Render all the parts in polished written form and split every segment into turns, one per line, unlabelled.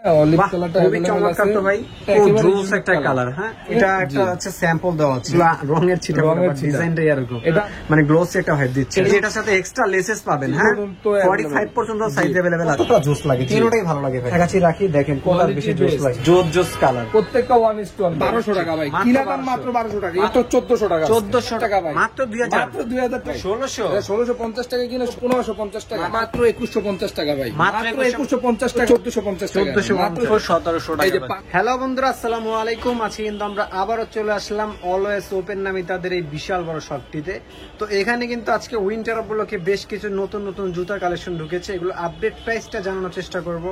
Olive কালারটা খুবই চমৎকার তো ভাই, জোস একটা কালার। হ্যাঁ, এটা একটা হচ্ছে স্যাম্পল দেওয়া আছে, রঙের ছিটা, ডিজাইনটা এরকম, এটা মানে গ্লোসি একটা হাইট দিচ্ছে। এটার সাথে এক্সট্রা লেসেস পাবেন। হ্যাঁ, 45 পর্যন্ত সাইজ अवेलेबल আছে। কতটা জোস লাগে, তিনটাই ভালো লাগে ভাই। কাছে রাখি দেখেন কোনটা বেশি জোস লাগে। জোস কালার,
প্রত্যেকটা 1:1 1200 টাকা ভাই। কিনা দাম মাত্র 1200 টাকা, এটা 1400 টাকা।
1400 টাকা ভাই, মাত্র 2000,
মাত্র 2000 টাকা।
1650
টাকা কিনা 1550 টাকা, মাত্র 2150 টাকা ভাই, মাত্র 2150 টাকা, 1450 টাকা,
1700 টাকা। হ্যালো বন্ধুরা, আসসালামু আলাইকুম। আজকে কিন্তু আমরা আবারও চলে আসলাম অলওয়েজ ওপেন নামে তাদের এই বিশাল বড় শপটিতে। তো এখানে কিন্তু আজকে উইন্টার উপলক্ষে বেশ কিছু নতুন নতুন জুতার কালেকশন ঢুকেছে, এগুলো আপডেট প্রাইসটা জানানোর চেষ্টা করব।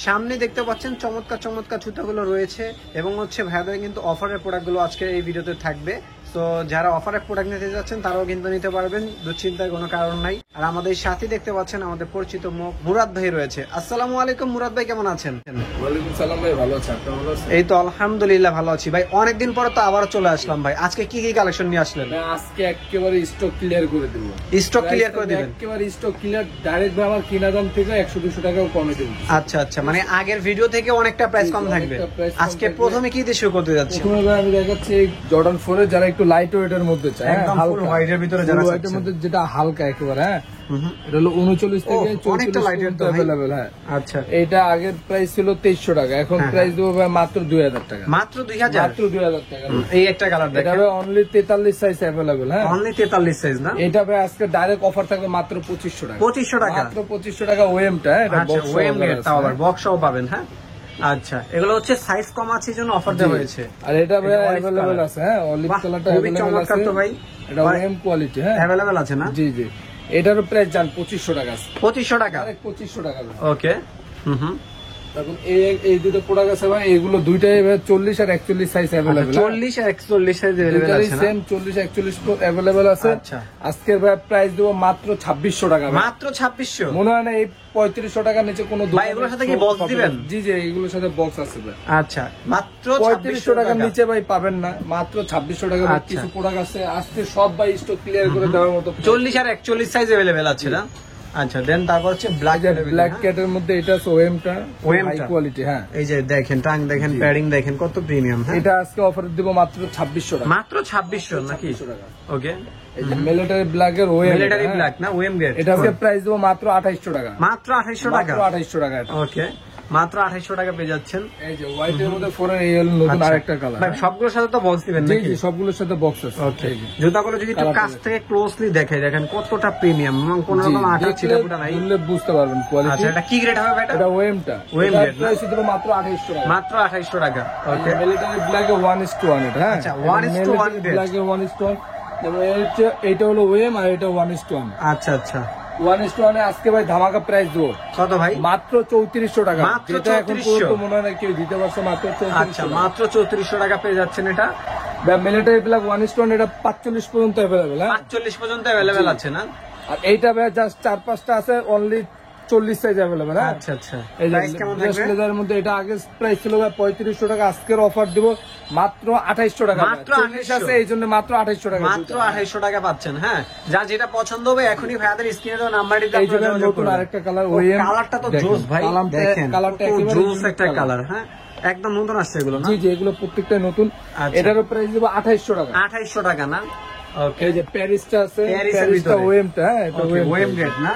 সামনে দেখতে পাচ্ছেন চমৎকার চমৎকার জুতাগুলো রয়েছে এবং হচ্ছে ভাইদের কিন্তু অফারের প্রোডাক্টগুলো আজকে এই ভিডিওতে থাকবে। তো যারা অফারের প্রোডাক্ট নিতে যাচ্ছেন তারাও কিন্তু নিতে পারবেন, দুশ্চিন্তার কোনো কারণ নাই। আর আমাদের সাথে দেখতে পাচ্ছেন আমাদের পরিচিত মুখ মুরাদ ভাই রয়েছে। আসসালামু আলাইকুম মুরাদ ভাই, কেমন আছেন?
ওয়ালাইকুম সালাম ভাই, ভালো আছি, আপনি ভালো আছেন?
এই তো আলহামদুলিল্লাহ ভালো আছি ভাই। অনেকদিন পরে তো আবার চলে আসলাম ভাই। আজকে কি কি কালেকশন নিয়ে আসলেন?
আজকে একেবারে স্টক ক্লিয়ার করে দেব।
স্টক ক্লিয়ার করে দিবেন?
একেবারে স্টক ক্লিয়ার, ডাইরেক্ট আমার কিনা দাম থেকে 100-200 টাকাও কমে দেব।
আচ্ছা আচ্ছা, মানে আগের ভিডিও থেকে অনেকটা প্রাইস কম থাকবে। আজকে প্রথমে কি দিয়ে শুরু করতে যাচ্ছি?
প্রথমে আমি দেখাচ্ছি জর্ডান 4 এর, যারা একটু লাইট ওয়েটের মধ্যে চায়,
একদম ফুল হোয়াইটের ভিতরে যারা চায়,
হোয়াইটের মধ্যে যেটা হালকা একেবারে। হ্যাঁ, এটা হলো 39 থেকে 44 পর্যন্ত अवेलेबल। হ্যাঁ,
আচ্ছা,
এটা আগের প্রাইস ছিল 2300 টাকা, এখন প্রাইস দেবো ভাই মাত্র 2000 টাকা।
মাত্র 2000?
মাত্র 2000 টাকা।
এই একটা কালার দেখেন,
এটা অনলি 43 সাইজ अवेलेबल। হ্যাঁ,
অনলি 43 সাইজ না?
এটা ভাই আজকে ডাইরেক্ট অফার থাকবে মাত্র 2500 টাকা।
2500 টাকা?
মাত্র 2500 টাকা ওএমটা। এটা বক্স
ওএম এর, তাও আবার বক্সও পাবেন। হ্যাঁ, আচ্ছা, এগুলো হচ্ছে সাইজ কম আছে জন্য অফার দেওয়া হয়েছে।
আর এটা ভাই अवेलेबल আছে। হ্যাঁ, অলিভ কালারটা
খুবই
अवेलेबल
চমৎকার
আছে
তো ভাই,
এটা ওএম কোয়ালিটি। হ্যাঁ,
अवेलेबल আছে না?
জি জি, এটারও প্রাইস জান 2500 টাকা আছে।
2500 টাকা?
ডাইরেক্ট 2500 টাকা।
ওকে।
এখন এই দুটো প্রোডাক্ট আছে ভাই, এগুলো দুইটাই 40 আর 41 সাইজ अवेलेबल।
40 আর 41 সাইজ अवेलेबल আছে না?
সেম 40 41 अवेलेबल আছে।
আচ্ছা,
আজকের ভাই প্রাইস দেব মাত্র 2600 টাকা।
মাত্র 2600?
মনে হয় না এই 3500 টাকার নিচে কোনো
ভাই এগুলোর সাথে কি বক্স দিবেন?
জি জি, এগুলোর সাথে বক্স আছে ভাই।
আচ্ছা, মাত্র
3500 টাকার নিচে ভাই পাবেন না, মাত্র 2600 টাকা। কিছু প্রোডাক্ট আছে আজকে সব ভাই স্টক ক্লিয়ার করে দেওয়ার মতো।
40 আর 41 সাইজ अवेलेबल আছে না? আচ্ছা, দেন তারপর হচ্ছে
ব্ল্যাক ক্যাটের মধ্যে এটা ওএমটা, হাই কোয়ালিটি। হ্যাঁ,
এই যে দেখেন টাং দেখেন, প্যাডিং দেখেন, কত প্রিমিয়াম। হ্যাঁ,
এটা আজকে অফার দেব মাত্র 2600 টাকা।
মাত্র 2600 নাকি? ওকে।
এই যে মিলিটারি ব্ল্যাক এর ওএম,
মিলিটারি ব্ল্যাক না, ওএম গ্রেড।
এটা আজকে প্রাইস দেব মাত্র 2800 টাকা।
মাত্র 2800 টাকা?
মাত্র 2800 টাকা।
ওকে, মাত্র 2800 টাকা পেয়ে যাচ্ছেন।
এই যে হোয়াইট এর মধ্যে 4 এর এই হলো নতুন আরেকটা কালার।
ভাই সবগুলোর সাথে তো বক্স দিবেন নাকি?
জি, সবগুলোর সাথে বক্স আছে।
ওকে, জুতাগুলো যদি একটু কাছ থেকে ক্লোজলি দেখাই, দেখেন কতটা প্রিমিয়াম এবং কোন রকম আঠা ছিটাফোঁটা নাই,
বললে বুঝতে পারবেন কোয়ালিটি।
আচ্ছা, এটা কি গ্রেড হবে ভাই? এটা
ওএমটা,
ওএম গ্রেড।
প্রাইস দেব মাত্র 2800 টাকা।
মাত্র 2800 টাকা। ওকে,
মিলিটারি ব্ল্যাক এর 1:1 এটা। হ্যাঁ,
আচ্ছা, 1:1
ব্ল্যাক এর 1:1। এবং এইটা হলো ওএম আর এটা 1:1।
আচ্ছা আচ্ছা,
1:1 আজকে ভাই ধামাকা প্রাইস দেবো।
কত ভাই?
মাত্র 3400 টাকা।
মাত্র
যেটা এখন পর্যন্ত মনে হয় না কেউ দিতে পারছে। মাত্র 3400।
আচ্ছা, মাত্র 3400 টাকা পেয়ে যাচ্ছেন এটা।
মিলিটারি ব্ল্যাক 1:1 এটা 45 পর্যন্ত अवेलेबल। হ্যাঁ,
45 পর্যন্ত अवेलेबल আছে না?
আর এইটা ভাই জাস্ট 4-5টা আছে, অনলি 40 সাইজ अवेलेबल। হ্যাঁ,
আচ্ছা আচ্ছা,
এই
প্রাইস কেমন থাকবে?
লেদারের মধ্যে এটা আগে প্রাইস ছিল 3500 টাকা, আজকের অফার দিব মাত্র 2800 টাকা।
মাত্র
40 আছে, এই জন্য মাত্র 2800 টাকা।
মাত্র 2800 টাকা পাচ্ছেন। হ্যাঁ, যা যেটা পছন্দ হবে এখনই ভাইয়াদের স্ক্রিনে দেওয়া নাম্বারটিতে
এই জন্য নতুন আরেকটা কালার ওএম।
কালারটা তো জোস ভাই, দেখেন
কালারটা
একেবারে জোস একটা কালার। হ্যাঁ, একদম নতুন আসছে এগুলো না?
জি জি, এগুলো প্রত্যেকটা নতুন। এটারও প্রাইস দিব 2800 টাকা।
2800 টাকা না? ওকে,
এই যে প্যারিসটা আছে, প্যারিসটা ওএমটা। হ্যাঁ, এটা
ওএম গ্রেড না?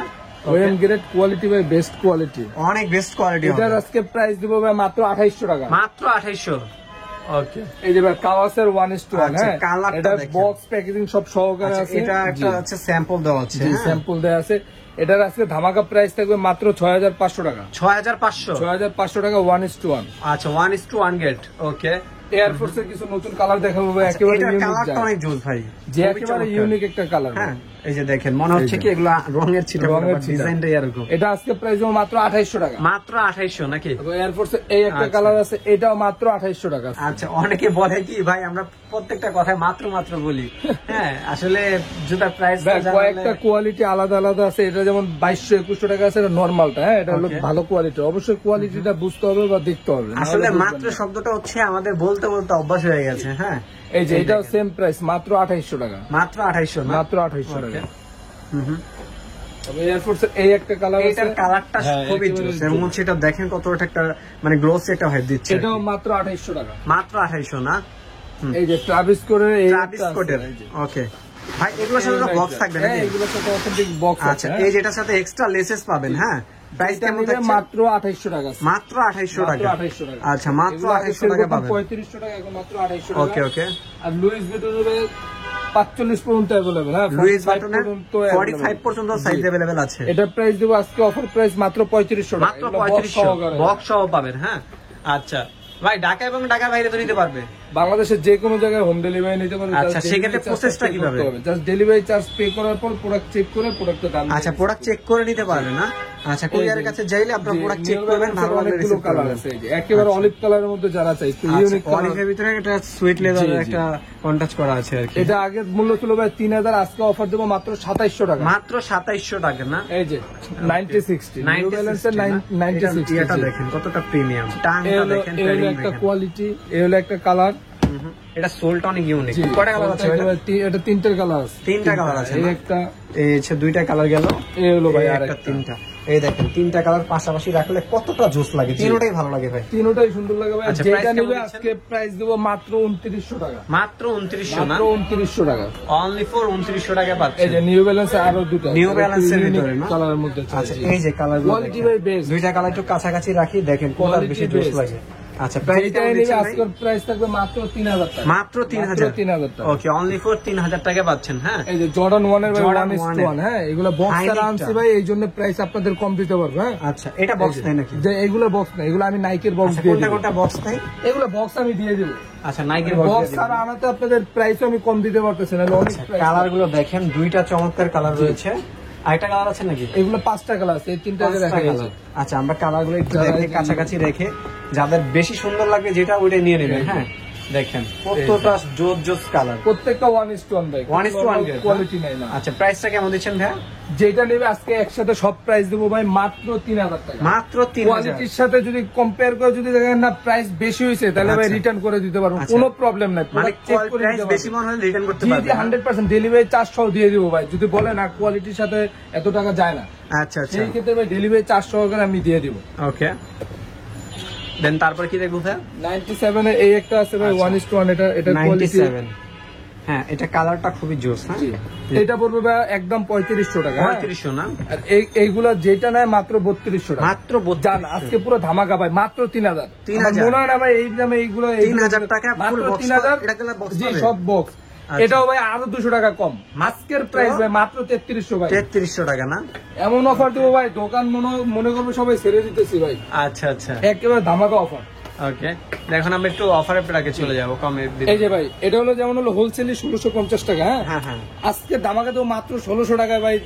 ওএম গ্রেড কোয়ালিটি ভাই, বেস্ট কোয়ালিটি,
অনেক বেস্ট কোয়ালিটি।
এটার আজকে প্রাইস দিব ভাই মাত্র 2800 টাকা।
মাত্র 2800। ওকে,
এই যে ভাই কাওয়াসের 1:1। হ্যাঁ,
কালারটা
এটা
দেখেন,
বক্স প্যাকেজিং সব সহকারে আছে।
এটা একটা হচ্ছে স্যাম্পল দেওয়া আছে।
জি, স্যাম্পল দেওয়া আছে। এটার আজকে ধামাকা প্রাইস থাকবে মাত্র 6500 টাকা।
6500?
6500 টাকা 1:1।
আচ্ছা, 1:1 গ্রেড। ওকে,
এয়ারফোর্স এর কিছু নতুন কালার দেখাবো ভাই, একেবারে ইউনিক।
কালারটা অনেক জোস ভাই,
যে একেবারে ইউনিক একটা কালার।
হ্যাঁ, এই যে দেখেন মনে হচ্ছে কি এগুলা রঙের ছিটা, ডিজাইনটা এরকম।
এটা আজকে প্রাইস মাত্র 2800 টাকা।
মাত্র 2800 নাকি?
এয়ারফোর্স এই একটা কালার আছে, এটাও মাত্র 2800 টাকা।
আচ্ছা, অনেকে বলে কি ভাই আমরা প্রত্যেকটা কথায় মাত্র মাত্র বলি। হ্যাঁ, আসলে জুতার প্রাইস
কয়েকটা কোয়ালিটি আলাদা আলাদা আছে। এটা যেমন 2200-2100 টাকা আছে, এটা নরমালটা। হ্যাঁ, এটা হলো ভালো কোয়ালিটি। অবশ্যই কোয়ালিটিটা বুঝতে হবে বা দেখতে হবে।
আসলে মাত্র শব্দটা হচ্ছে আমাদের বলতে বলতে অভ্যাস হয়ে গেছে। হ্যাঁ,
এই যে এটাও সেম প্রাইস, মাত্র 2800 টাকা।
মাত্র 2800?
মাত্র 2800 টাকা। এয়ারফোর্স এই একটা কালার আছে,
এটার কালারটা খুবই জোস এবং হচ্ছে এটা দেখেন কতটা একটা মানে গ্লোস এটা হয়ে দিচ্ছে।
এটাও মাত্র 2800 টাকা,
মাত্র 2800 না?
এই যে ট্রাভিস কোডের এই
ট্রাভিস কোডের। ওকে ভাই, এগুলোর সাথে বক্স থাকবে নাকি?
এগুলোর সাথে অথেন্টিক বক্স আছে।
আচ্ছা, এই যেটার সাথে এক্সট্রা লেসেস পাবেন। হ্যাঁ, প্রাইস কেমন থাকছে?
মাত্র 2800 টাকা,
মাত্র 2800 টাকা।
2800 টাকা।
আচ্ছা, মাত্র 2800 টাকা পাবেন।
3500 টাকা, এখন মাত্র 2800 টাকা।
ওকে ওকে।
আর লুইস ভিটনের 45 পর্যন্ত अवेलेबल। হ্যাঁ,
লুইস ভিটনের 45 পর্যন্ত সাইজ अवेलेबल আছে।
এটা প্রাইস দেব আজকে অফার প্রাইস মাত্র 3500 টাকা,
মাত্র 3500 বক্স সহ পাবেন। হ্যাঁ আচ্ছা ভাই, ঢাকা এবং ঢাকার বাইরে তো নিতে পারবে?
বাংলাদেশের যে কোনো জায়গায় হোম ডেলিভারি নিতে পারবে।
আচ্ছা, সেক্ষেত্রে প্রসেসটা কিভাবে?
জাস্ট ডেলিভারি চার্জ পে করার পর প্রোডাক্ট চেক করে প্রোডাক্টের দাম।
আচ্ছা, প্রোডাক্ট চেক করে নিতে পারবে না? আচ্ছা, কুরিয়ারের কাছে যাইলে আপনারা প্রোডাক্ট চেক করবেন, ভালো লাগলে রিসিভ
কালার
করবেন।
আছে, এই যে একেবারে অলিভ কালারের মধ্যে যারা চাই একটু ইউনিক কালার।
অলিভের ভিতরে একটা সুইট লেদার একটা কন্ট্রাস্ট করা আছে আর কি।
এটা আগের মূল্য ছিল ভাই 3000, আজকে অফার দেব মাত্র 2700 টাকা।
মাত্র 2700 টাকা না?
এই যে 9060 নিউ ব্যালেন্সের 9060।
এটা দেখেন কতটা প্রিমিয়াম, টাংটা দেখেন,
এই হলো একটা কোয়ালিটি, এই হলো একটা কালার।
এটা সোলটা অনেক ইউনিক। কয়টা কালার আছে?
এটা তিনটা কালার আছে।
তিনটা কালার আছে।
এই একটা,
এই হচ্ছে দুইটা কালার গেল,
এই হলো ভাই
আর একটা তিনটা। এই দেখেন তিনটা কালার পাশাপাশি রাখলে কতটা জোস লাগে, তিনটাই ভালো লাগে ভাই,
তিনটাই সুন্দর লাগে ভাই।
আচ্ছা,
যেটা
price
নেবে
কেমন
আজকে প্রাইস দেব মাত্র 2900 টাকা।
মাত্র 2900 না?
মাত্র 2900 টাকা,
অনলি ফর 2900 টাকা পাচ্ছেন।
এই যে নিউ ব্যালেন্স আরো দুটো
নিউ ব্যালেন্সের ভিতরে না?
কালারের মধ্যে।
আচ্ছা, এই যে কালার
কোয়ালিটি ভাই বেস্ট,
দুইটা কালার একটু কাছাকাছি রাখি, দেখেন কোনটা বেশি জোস লাগে। আচ্ছা, প্রাইস
যেটা নেবে আজকে প্রাইস থাকবে মাত্র 3000 টাকা।
মাত্র 3000
টাকা।
ওকে, অনলি ফর 3000 টাকা পাচ্ছেন। হ্যাঁ,
এই যে জর্ডান 1 এর ভাই
Jordan
1:1। হ্যাঁ, এগুলো বক্স আর আনছি ভাই, এই জন্য প্রাইস আপনাদের কম দিতে পারবো। হ্যাঁ,
আচ্ছা, এটা বক্স নাই নাকি?
যে এগুলো বক্স না, এগুলো আমি নাইকের বক্স দিয়ে
কোনটা
দেব।
কোনটা বক্স নাই?
এগুলো বক্স আমি দিয়ে দেব।
আচ্ছা, নাইকের বক্স
বক্স আর আনাতে আপনাদের প্রাইসও আমি কম দিতে পারতেছি না, অনেক প্রাইস।
কালার গুলো দেখেন, দুইটা চমৎকার কালার রয়েছে। আরেকটা কালার আছে নাকি?
এগুলো 5টা কালার আছে, এই 3টা দেখা গেছে।
আচ্ছা, আমরা কালার গুলো একটু দেখে কাছাকাছি রেখে যাদের বেশি সুন্দর লাগে যেটা ওইটা নিয়ে নেবেন। হ্যাঁ, দেখেন কতটা জোস কালার,
প্রত্যেকটা 1:1 ভাই,
1:1
কোয়ালিটি নাই না।
আচ্ছা, প্রাইসটা কেমন দিচ্ছেন ভাই?
যেটা নেবে আজকে একসাথে সব প্রাইস দেবো ভাই মাত্র 3000 টাকা।
মাত্র 3000।
কোয়ালিটির সাথে যদি কম্পেয়ার করে যদি দেখেন না প্রাইস বেশি হয়েছে, তাহলে ভাই রিটার্ন করে দিতে পারবো, কোনো প্রবলেম নাই।
মানে প্রাইস বেশি মনে হলে রিটার্ন করতে পারবেন।
100% ডেলিভারি চার্জ সহ দিয়ে দিব ভাই, যদি বলে না কোয়ালিটির সাথে এত টাকা যায় না।
আচ্ছা আচ্ছা,
সেই ক্ষেত্রে ভাই ডেলিভারি চার্জ সহকারে আমি দিয়ে দিব।
ওকে, দেন তারপর কি দেখবো ভাই?
97 এর এই একটা আছে ভাই 1:1, এটা কোয়ালিটি।
97, হ্যাঁ, এটা কালারটা খুবই জোস। হ্যাঁ,
এটা পড়বে ভাই একদম 3500 টাকা।
3500 না?
আর এইগুলা যেটা নেয় মাত্র 3200 টাকা।
মাত্র
জান আজকে পুরো ধামাকা ভাই, মাত্র 3000।
3000
মনে হয় না ভাই এই দামে এইগুলো
3000 টাকা
মাত্র
ফুল বক্স।
3000।
এটা গেলে বক্স
জি,
পাবে?
সব বক্স।
আচ্ছা।
এটাও ভাই আরো 200 টাকা কম, আজকের প্রাইস ভাই মাত্র 3300 ভাই।
3300 টাকা না?
এমন অফার দেবো ভাই, দোকান মনে করবে সবাই ছেড়ে দিতেছি ভাই।
আচ্ছা আচ্ছা,
একেবারে ধামাকা অফার।
ওকে, এখন আমরা একটু অফারের প্রাকে চলে যাবো, কমের দিকে।
এই যে ভাই, এটা হলো যেমন হলো হোলসেলে 1650 টাকা।
হ্যাঁ হ্যাঁ,
আজকে ধামাকা দেবো মাত্র 1600 টাকায় ভাই,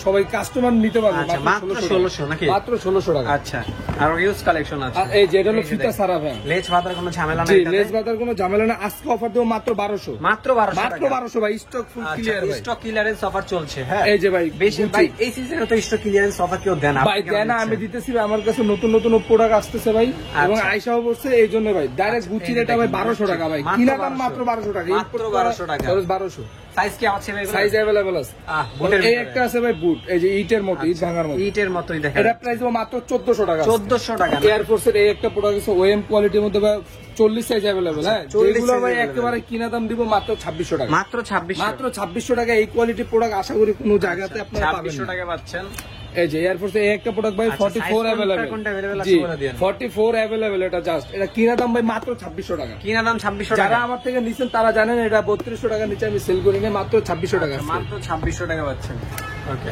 সবাই কাস্টমার নিতে পারবে।
আচ্ছা, মাত্র 1600 নাকি?
মাত্র 1600 টাকা।
আচ্ছা, আর ইউজ কালেকশন আছে।
আর এই যে এটা হলো ফিতা সারা ভাই,
লেজ ভাতার কোনো ঝামেলা
জি,
নাই?
লেজ বাতার কোনো ঝামেলা না। আজকে অফার দেবো মাত্র 1200।
মাত্র 1200
মাত্র 1200 ভাই, স্টক ফুল ক্লিয়ার ভাই।
স্টক ক্লিয়ারেন্স অফার চলছে। হ্যাঁ,
এই যে ভাই
বেশি ভাই এই সিজনে তো স্টক ক্লিয়ারেন্স অফার কেউ দেন না
ভাই, দেন না, আমি দিতেছি ভাই। আমার কাছে নতুন নতুন প্রোডাক্ট আসতেছে ভাই, এবং আইসাও বলছে, এই জন্য ভাই ডাইরেক্ট গুচি রেট ভাই 1200 টাকা ভাই, কিনা দাম মাত্র 1200 টাকা,
মাত্র 1200 টাকা,
1200।
সাইজ কি আছে ভাই?
সাইজ अवेलेबल আছে। এই একটা আছে ভাই বুট, এই যে ইটের মতো, ইট ভাঙার মতো,
ইটের মতোই দেখেন।
এটা প্রাইস মাত্র 1400 টাকা।
1400 টাকা।
এয়ারফোর্স এর এই একটা প্রোডাক্ট আছে ওএম কোয়ালিটির মধ্যে ভাই, 40 সাইজ अवेलेबल। হ্যাঁ, যেগুলো ভাই একেবারে কিনা দাম দিব মাত্র 2600 টাকা।
মাত্র 2600,
মাত্র 2600 টাকা। এই কোয়ালিটির প্রোডাক্ট আশা করি কোনো জায়গাতে আপনারা পাবেন
2600
না।
টাকা পাচ্ছেন।
এই যে এয়ারফোর্স এই একটা প্রোডাক্ট ভাই 44 अवेलेबल। জি, 44 अवेलेबल। এটা জাস্ট এটা কিনা দাম ভাই মাত্র 2600 টাকা।
কিনা দাম 2600 টাকা।
যারা আমার থেকে নিছেন তারা জানেন এটা 3200 টাকা নিচে আমি সেল করি না, মাত্র 2600 টাকা।
মাত্র 2600 টাকা পাচ্ছেন।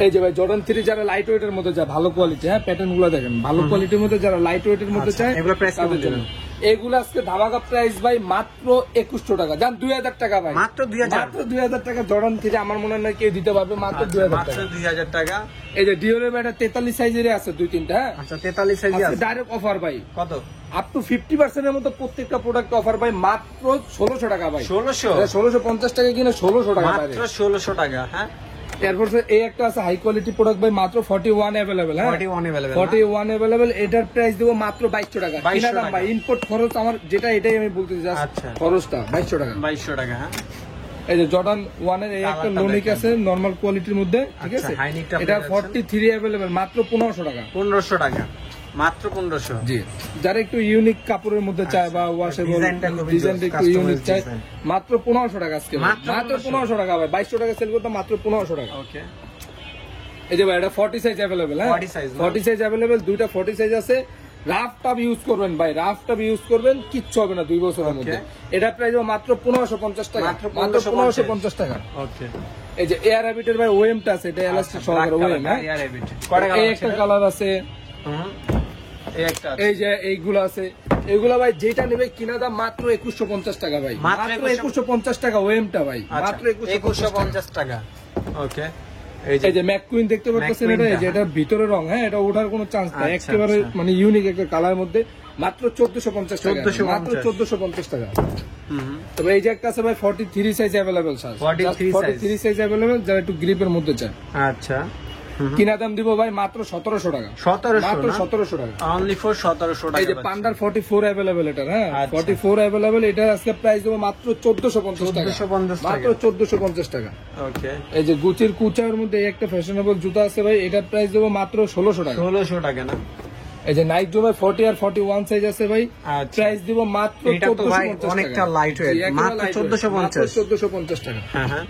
এই যে ভাই জর্ডান 3 যারা লাইট ওয়েটের মধ্যে যায়, ভালো কোয়ালিটি, হ্যাঁ, প্যাটার্ন গুলো দেখেন, ভালো কোয়ালিটির মধ্যে যারা লাইট ওয়েটের মধ্যে চায়,
এগুলো প্রাইস কেমন দিবেন?
এগুলো আজকে ধামাকা প্রাইস ভাই মাত্র 2100 টাকা। জান 2000 টাকা ভাই,
মাত্র 2000।
মাত্র 2000 টাকা জর্ডান 3 আমার মনে হয় না কেউ দিতে পারবে, মাত্র 2000
মাত্র
টাকা।
2000 টাকা।
এই যে ডিওরের ব্যাটা 43 সাইজের আছে 2-3টা। হ্যাঁ,
আচ্ছা, 43 সাইজ আছে,
ডাইরেক্ট অফার ভাই,
কত?
আপ টু 50% এর মতো প্রত্যেকটা প্রোডাক্ট অফার ভাই, মাত্র 1600 টাকা ভাই।
1600,
1650 টাকা কিনা 1600 টাকা
মাত্র 1600 টাকা। হ্যাঁ,
এয়ারফোর্স এই একটা আছে হাই কোয়ালিটি প্রোডাক্ট ভাই, মাত্র 41 अवेलेबल। হ্যাঁ,
41 अवेलेबल।
41 अवेलेबल। এটার প্রাইস দেব মাত্র 2200 টাকা।
2200
কিনা দাম
টাকা।
ভাই, ইম্পোর্ট খরচ আমার যেটা, এটাই আমি বলতে চাই,
আচ্ছা,
খরচটা 2200 টাকা।
2200 টাকা। হ্যাঁ,
এই যে জর্ডান 1 এর এই একটা লোনিক আছে নরমাল কোয়ালিটির মধ্যে, ঠিক আছে, এটা 43 अवेलेबल মাত্র 1500 টাকা।
1500 টাকা মাত্র 1500।
জি, যারা একটু ইউনিক কাপড়ের মধ্যে চায় বা ওয়াশেবল ডিজাইনটা একটু ইউনিক চায়, মাত্র 1500 টাকা আজকে, মাত্র 1500 টাকা ভাই। 2200 টাকা সেল করতে মাত্র 1500 টাকা।
ওকে,
এই যে ভাই এটা 40 সাইজ अवेलेबल, হ্যাঁ 40 সাইজ अवेलेबल, দুইটা 40 সাইজ আছে। রাফ টাপ ইউজ করবেন ভাই, রাফ টাপ ইউজ করবেন, কিচ্ছু হবে না 2 বছরের মধ্যে। এটা প্রাইস মাত্র 1550 টাকা, মাত্র 1550 টাকা।
ওকে,
এই যে এয়ার হ্যাবিটের ভাই ওএমটা আছে, এটা এলাস্টিক সহকারে ওএম, হ্যাঁ
এয়ার হ্যাবিট।
এই একটা কালার আছে, এই যে এইগুলো আছে। এগুলা ভাই যেটা নেবে কিনা দাম মাত্র 2150 টাকা ভাই, মাত্র 2150 টাকা ওএমটা ভাই, মাত্র
2150 টাকা। ওকে,
এই যে ম্যাককুইন দেখতে পাচ্ছেন, এটা এই যে এটা ভিতরে রং, হ্যাঁ এটা ওঠার কোনো চান্স নাই, একেবারে মানে ইউনিক একটা কালার মধ্যে, মাত্র 1450 টাকা, মাত্র 1450 টাকা। তবে এই যে একটা আছে ভাই 43 size available, sir 43 size available, যারা একটু গ্রিপের মধ্যে চায়।
আচ্ছা,
কিনা দাম দিব ভাই মাত্র 1700 টাকা, মাত্র 1700 টাকা,
অনলি ফর 1700 টাকা।
এই যে পান্ডার 44 अवेलेबल, এটা হ্যাঁ 44 अवेलेबल, এটা আজকে প্রাইস দেব মাত্র 1450 টাকা, মাত্র 1450 টাকা।
ওকে,
এই যে গুচির কুচার মধ্যে একটা ফ্যাশনেবল জুতা আছে ভাই, এটার প্রাইস দেব মাত্র 1600 টাকা,
1600 টাকা না।
এই যে নাইক জো ভাই 40 আর 41 সাইজ আছে ভাই, প্রাইস দিব মাত্র 1450 টাকা,
অনেকটা লাইট ওয়েট, মাত্র 1450
টাকা।
হ্যাঁ হ্যাঁ,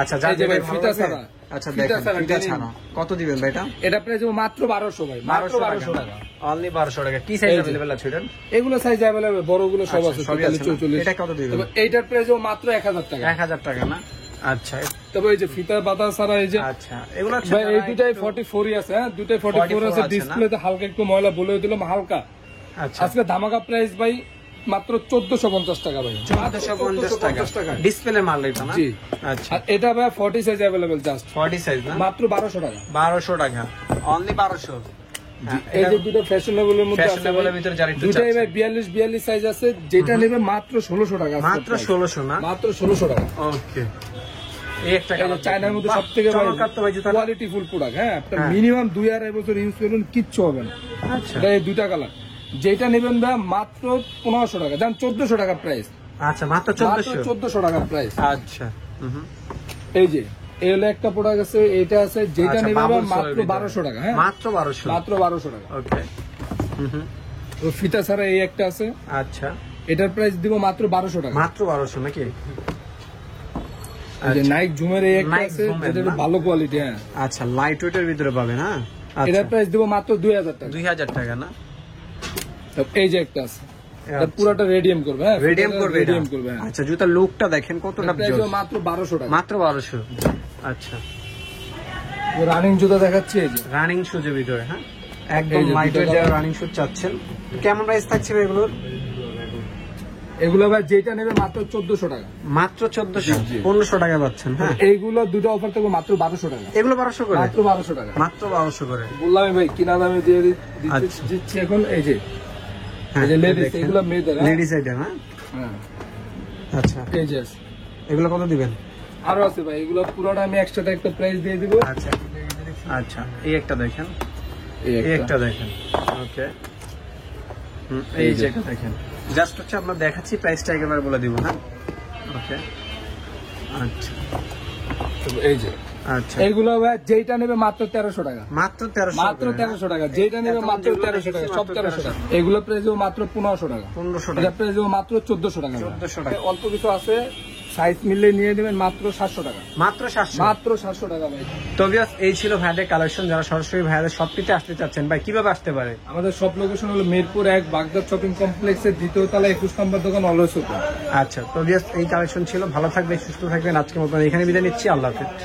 আচ্ছা
এই যে ভাই ফিতা ছাড়া,
আচ্ছা দেখেন ফিতা ছাড়া কত দিবেন ভাই এটা?
এটা প্রাইস দিব মাত্র 1200 ভাই, মাত্র 1200 টাকা,
অনলি 1200 টাকা। কি সাইজ अवेलेबल আছে এটা?
এগুলো সাইজ अवेलेबल, বড়গুলো সব আছে, 44।
এটা কত দিবেন?
তবে এইটার প্রাইস দিব মাত্র 1000 টাকা,
1000 টাকা না। আচ্ছা,
তবে এই যে ফিতা বাতা ছাড়া এই যে,
আচ্ছা এগুলো
ভাই এই দুটাই 44 আছে, হ্যাঁ দুটাই 44 আছে। ডিসপ্লেতে হালকা একটু ময়লা বলে দিলাম, হালকা।
আচ্ছা,
আজকে ধামাকা প্রাইস ভাই মাত্র 1450 টাকা ভাই,
1450 টাকা ডিসপ্লে মাল এটা না?
জি।
আচ্ছা,
আর এটা ভাই 40 সাইজ अवेलेबल, জাস্ট
40 সাইজ না,
মাত্র 1200 টাকা,
1200 টাকা, অনলি 1200।
এই যে দুটো ফ্যাশনেবলের মধ্যে আছে,
ফ্যাশনেবলের ভিতরে যারা একটু
দুটাই ভাই 42 সাইজ আছে, যেটা নেবে মাত্র 1600 টাকা,
মাত্র 1600 না,
মাত্র 1600 টাকা।
ওকে, এই একটা
চায়নার মধ্যে সবথেকে কোয়ালিটি ফুল প্রোডাক্ট, হ্যাঁ আপনার মিনিমাম 2-2.5 বছর ইউজ করবেন, কিচ্ছু হবে না।
আচ্ছা,
এটা এই দুইটা কালার, যেটা নেবেন ভাই মাত্র 1500 টাকা, জান 1400 টাকা প্রাইস।
আচ্ছা, মাত্র
1400 টাকা প্রাইস।
আচ্ছা,
এই যে এই হলো একটা প্রোডাক্ট আছে, এটা আছে, যেটা নেবেন ভাই মাত্র 1200 টাকা, হ্যাঁ
মাত্র 1200,
মাত্র 1200 টাকা।
ওকে,
তো ফিতা ছাড়া এই একটা আছে,
আচ্ছা
এটার প্রাইস দিব মাত্র 1200 টাকা,
মাত্র 1200 নাকি?
এই যে নাইক জুমের এই একটা আছে, এটা একটু ভালো কোয়ালিটি, হ্যাঁ
আচ্ছা লাইট ওয়েটের ভিতরে পাবেন, হ্যাঁ
এটার প্রাইস দিব মাত্র 2000 টাকা,
2000 টাকা না।
তো এই যে একটা আছে, এটা পুরোটা রেডিয়াম করবে, হ্যাঁ
রেডিয়াম করবে,
রেডিয়াম করবে, হ্যাঁ।
আচ্ছা, জুতার লুকটা দেখেন কতটা
প্রাইস
জোস,
মাত্র 1200 টাকা,
মাত্র 1200। আচ্ছা,
রানিং জুতা দেখাচ্ছি, এই যে
রানিং শুজের ভিতরে, হ্যাঁ একদম লাইট ওয়েট যারা রানিং শুজ চাচ্ছেন, কেমন প্রাইস থাকছে এগুলোর?
এগুলো ভাই যেটা নেবে মাত্র 1400 টাকা,
মাত্র 1400, 1500 টাকা পাচ্ছেন, হ্যাঁ
এইগুলো দুটো অফার থাকবে মাত্র 1200 টাকা,
এগুলো 1200 করে,
মাত্র 1200 টাকা,
মাত্র 1200 করে
বললাম ভাই কিনা দামে দিয়ে দিচ্ছি এখন। এই যে লেডিস, এগুলো মেয়েদের,
লেডিস আইটেম, হ্যাঁ
হ্যাঁ
আচ্ছা,
এই যে
এগুলো কত দিবেন?
আরো আছে ভাই, এগুলো পুরোটা আমি একসাথে একটা প্রাইস দিয়ে দিব।
আচ্ছা, আচ্ছা এই একটা দেখেন, এই একটা দেখেন, ওকে, এই যে একটা দেখেন, জাস্ট হচ্ছে আমরা দেখাচ্ছি, প্রাইসটা একেবারে বলে দিব, হ্যাঁ ওকে, আচ্ছা
এই যে
আচ্ছা,
এইগুলো ভাই যেটা নেবে মাত্র 1300 টাকা,
মাত্র 1300,
মাত্র 1300 টাকা, যেটা নেবে মাত্র 1300 টাকা, সব 1300 টাকা। এগুলো প্রাইস মাত্র 1500 টাকা,
1500
এটা
টাকা,
প্রাইস মাত্র 1400 টাকা,
1400 টাকা।
অল্প কিছু আছে, সাইজ মিললে নিয়ে নেবেন মাত্র 700 টাকা,
মাত্র 700,
মাত্র 700 টাকা ভাই।
তো ভিউয়ার্স এই ছিল ভাইদের কালেকশন। যারা সরাসরি ভাইদের শপটিতে আসতে চাচ্ছেন, ভাই কিভাবে আসতে পারে?
আমাদের সব লোকেশন হলো মিরপুর 1 বাগদাদ শপিং কমপ্লেক্সের 2য় তলা 21 নম্বর দোকান, অলওয়েজ ওপেন।
আচ্ছা, তো ভিউয়ার্স এই কালেকশন ছিল, ভালো থাকবেন, সুস্থ থাকবেন, আজকের মতো এখানে বিদায় নিচ্ছি, আল্লাহ হাফেজ।